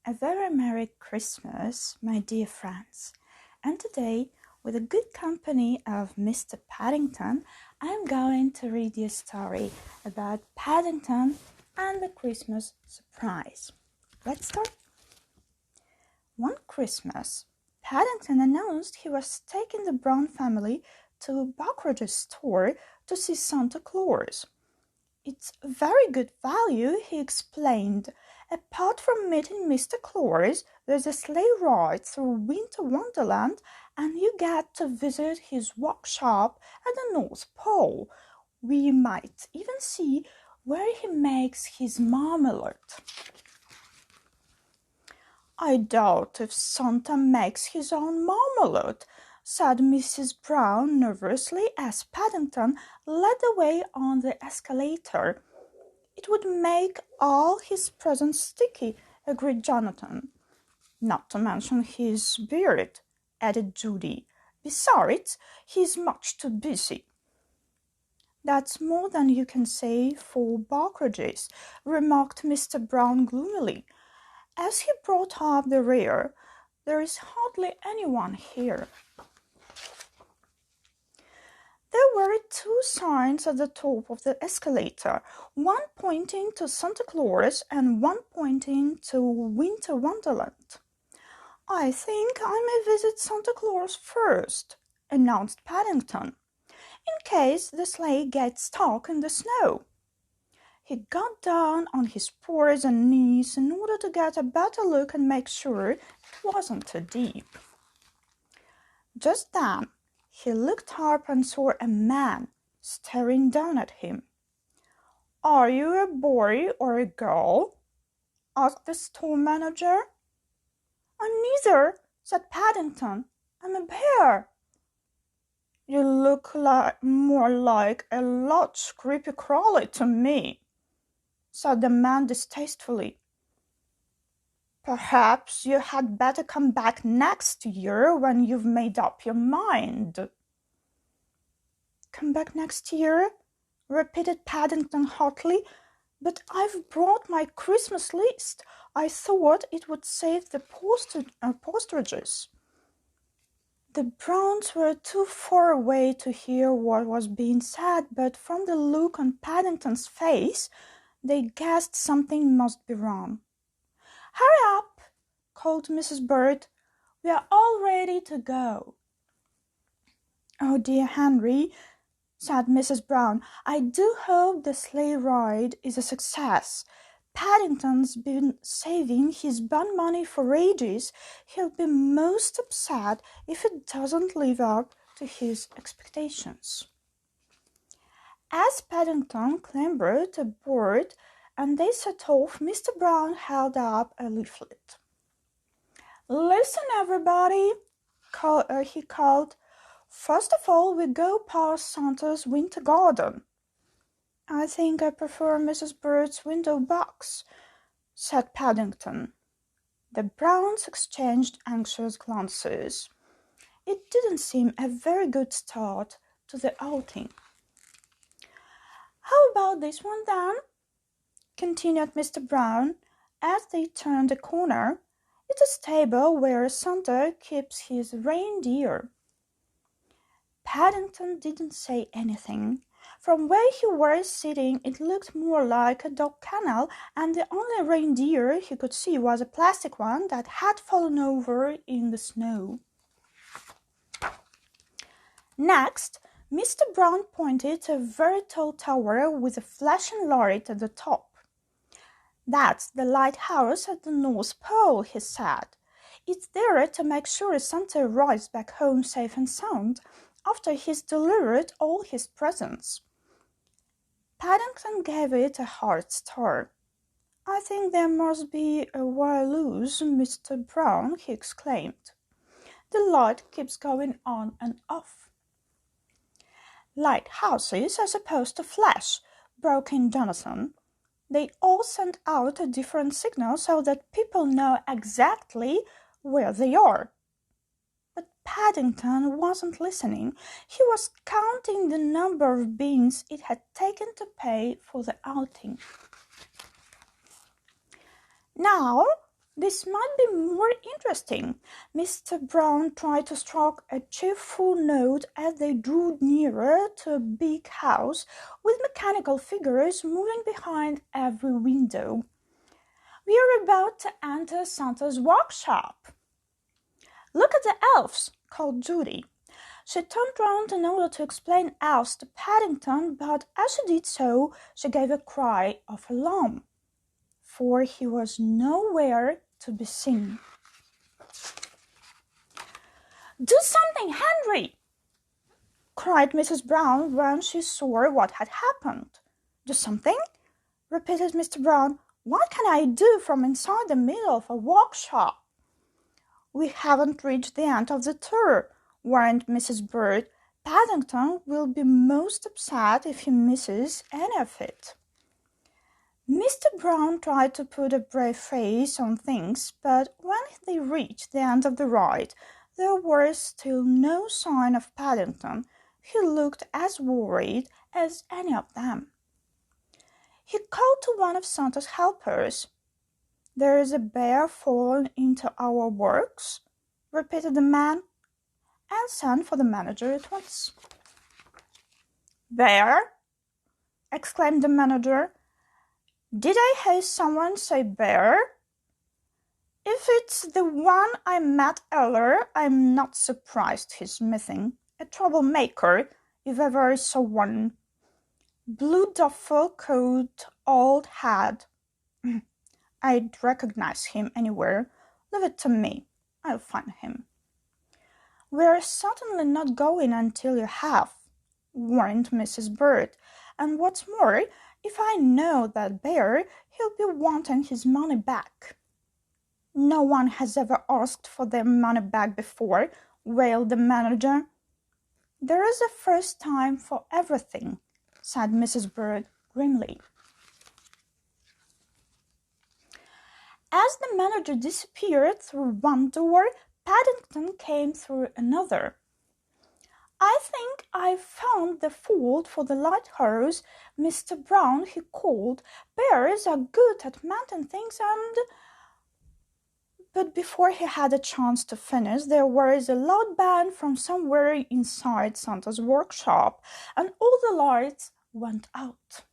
A very Merry Christmas, my dear friends. And today, with a good company of Mr. Paddington, I'm going to read you a story about Paddington and the Christmas surprise. Let's start. One Christmas, Paddington announced he was taking the Brown family to Buckridge's store to see Santa Claus. It's very good value, he explained. Apart from meeting Mr. Claus, there's a sleigh ride through Winter Wonderland and you get to visit his workshop at the North Pole. We might even see where he makes his marmalade. I doubt if Santa makes his own marmalade, said Mrs. Brown nervously as Paddington led the way on the escalator. It would make all his presents sticky, agreed Jonathan. Not to mention his beard, added Judy. Besides, he's much too busy. That's more than you can say for Buckridge's, remarked Mr. Brown gloomily. As he brought up the rear, there is hardly anyone here. There were two signs at the top of the escalator, one pointing to Santa Claus and one pointing to Winter Wonderland. I think I may visit Santa Claus first, announced Paddington, in case the sleigh gets stuck in the snow. He got down on his paws and knees in order to get a better look and make sure it wasn't too deep. Just then, he looked up and saw a man staring down at him. Are you a boy or a girl? Asked the store manager. I'm neither, said Paddington. I'm a bear. You look more like a large creepy crawly to me, said the man distastefully. Perhaps you had better come back next year when you've made up your mind. Come back next year? Repeated Paddington hotly. But I've brought my Christmas list. I thought it would save the postages. The Browns were too far away to hear what was being said, but from the look on Paddington's face, they guessed something must be wrong. Hurry up, called Mrs. Bird. We are all ready to go. Oh, dear Henry, said Mrs. Brown, I do hope the sleigh ride is a success. Paddington's been saving his bun money for ages. He'll be most upset if it doesn't live up to his expectations. As Paddington clambered aboard and they set off, Mr. Brown held up a leaflet. Listen, everybody, he called. First of all, we go past Santa's winter garden. I think I prefer Mrs. Bird's window box, said Paddington. The Browns exchanged anxious glances. It didn't seem a very good start to the outing. How about this one then? Continued Mr. Brown as they turned the corner. It's a stable where Santa keeps his reindeer. Paddington didn't say anything. From where he was sitting, it looked more like a dog kennel, and the only reindeer he could see was a plastic one that had fallen over in the snow. Next, Mr. Brown pointed to a very tall tower with a flashing light at the top. That's the lighthouse at the North Pole, he said. It's there to make sure Santa arrives back home safe and sound after he's delivered all his presents. Paddington gave it a hard stare. I think there must be a wire loose, Mr. Brown, he exclaimed. The light keeps going on and off. Lighthouses are supposed to flash, broke in Jonathan. They all send out a different signal so that people know exactly where they are. But Paddington wasn't listening. He was counting the number of beans it had taken to pay for the outing. Now, This might be more interesting. Mr. Brown tried to strike a cheerful note as they drew nearer to a big house with mechanical figures moving behind every window. "We are about to enter Santa's workshop." "Look at the elves," called Judy. She turned round in order to explain elves to Paddington, but as she did so, she gave a cry of alarm, for he was nowhere to be seen. "Do something, Henry!" cried Mrs. Brown when she saw what had happened. "Do something?" repeated Mr. Brown. "What can I do from inside the middle of a workshop?" "We haven't reached the end of the tour," warned Mrs. Bird. "Paddington will be most upset if he misses any of it." Mr. Brown tried to put a brave face on things, but when they reached the end of the ride, there was still no sign of Paddington. He looked as worried as any of them. He called to one of Santa's helpers. "There is a bear fallen into our works," repeated the man, and sent for the manager at once. "Bear?" exclaimed the manager. "Did I hear someone say bear? If it's the one I met earlier, I'm not surprised he's missing. A troublemaker, if ever I saw one. Blue duffel coat, old hat. I'd recognize him anywhere. Leave it to me. I'll find him." "We're certainly not going until you have," warned Mrs. Bird. "And what's more, if I know that bear, he'll be wanting his money back." "No one has ever asked for their money back before," wailed the manager. "There is a first time for everything," said Mrs. Bird grimly. As the manager disappeared through one door, Paddington came through another. "I think I've found the fault for the lighthouse, Mr. Brown," he called. "Bears are good at mountain things and—" But before he had a chance to finish, there was a loud bang from somewhere inside Santa's workshop, and all the lights went out.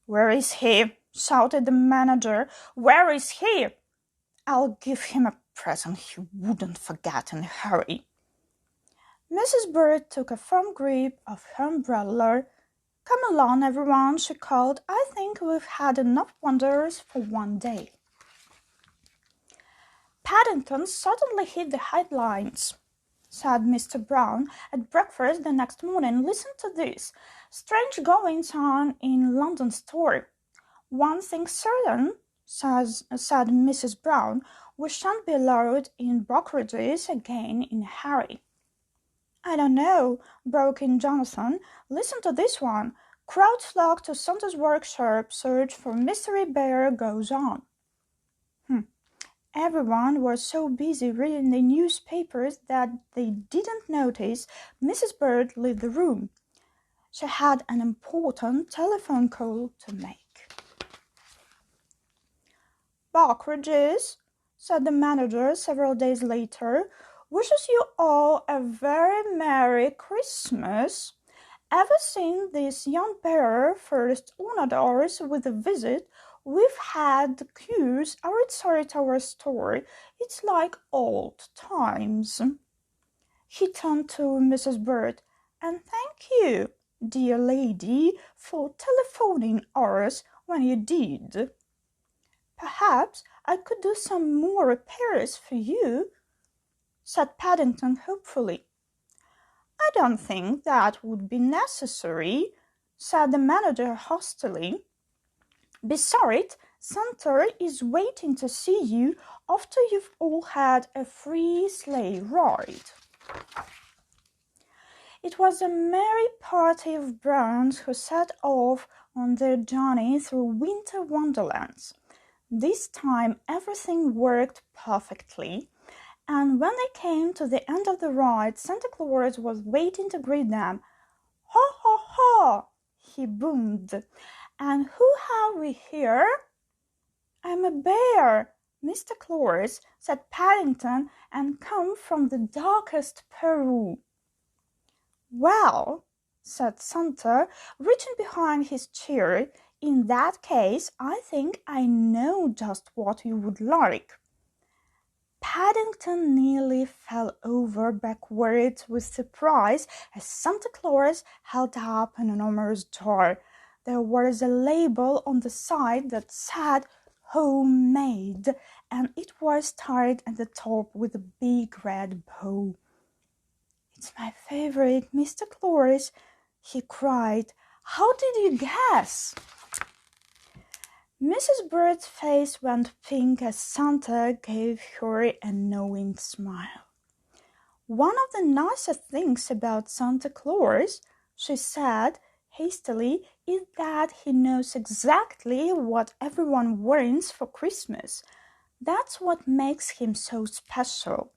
"Where is he?" shouted the manager. "Where is he? I'll give him a present he wouldn't forget in a hurry." Mrs. Bird took a firm grip of her umbrella. "Come along, everyone," she called. "I think we've had enough wonders for one day." "Paddington suddenly hit the headlines," said Mr. Brown at breakfast the next morning. "Listen to this. Strange goings-on in London store. One thing certain," said Mrs. Brown, "we shan't be allowed in brokerages again in a hurry." "I don't know," broke in Jonathan. "Listen to this one. Crowds flock to Santa's workshop. Search for mystery bear goes on." Everyone was so busy reading the newspapers that they didn't notice Mrs. Bird leave the room. She had an important telephone call to make. "Brokerages," said the manager several days later, "wishes you all a very Merry Christmas. Ever since this young bear first honored us with a visit, we've had queues outside our store. It's like old times." He turned to Mrs. Bird. "And thank you, dear lady, for telephoning us when you did. Perhaps I could do some more repairs for you," said Paddington hopefully. "I don't think that would be necessary," said the manager hastily. "Besides, Santa is waiting to see you after you've all had a free sleigh ride." It was a merry party of Browns who set off on their journey through winter wonderlands. This time everything worked perfectly, and when they came to the end of the ride, Santa Claus was waiting to greet them. "Ho, ho, ho!" he boomed. "And who have we here?" "I'm a bear," Mr. Claus, said Paddington, and come from the darkest Peru. Well, said Santa, reaching behind his chair, in that case, I think I know just what you would like. Paddington nearly fell over backwards with surprise as Santa Claus held up an enormous jar. There was a label on the side that said homemade, and it was tied at the top with a big red bow. It's my favorite, Mr. Claus, he cried. How did you guess? Mrs. Bird's face went pink as Santa gave her a knowing smile. One of the nicest things about Santa Claus, she said hastily, is that he knows exactly what everyone wants for Christmas. That's what makes him so special.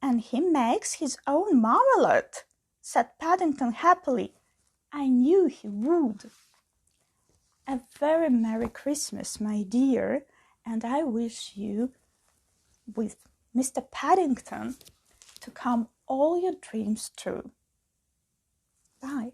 And he makes his own marmalade, said Paddington happily. I knew he would. A very Merry Christmas, my dear, and I wish you, with Mr. Paddington, to come all your dreams true. Bye.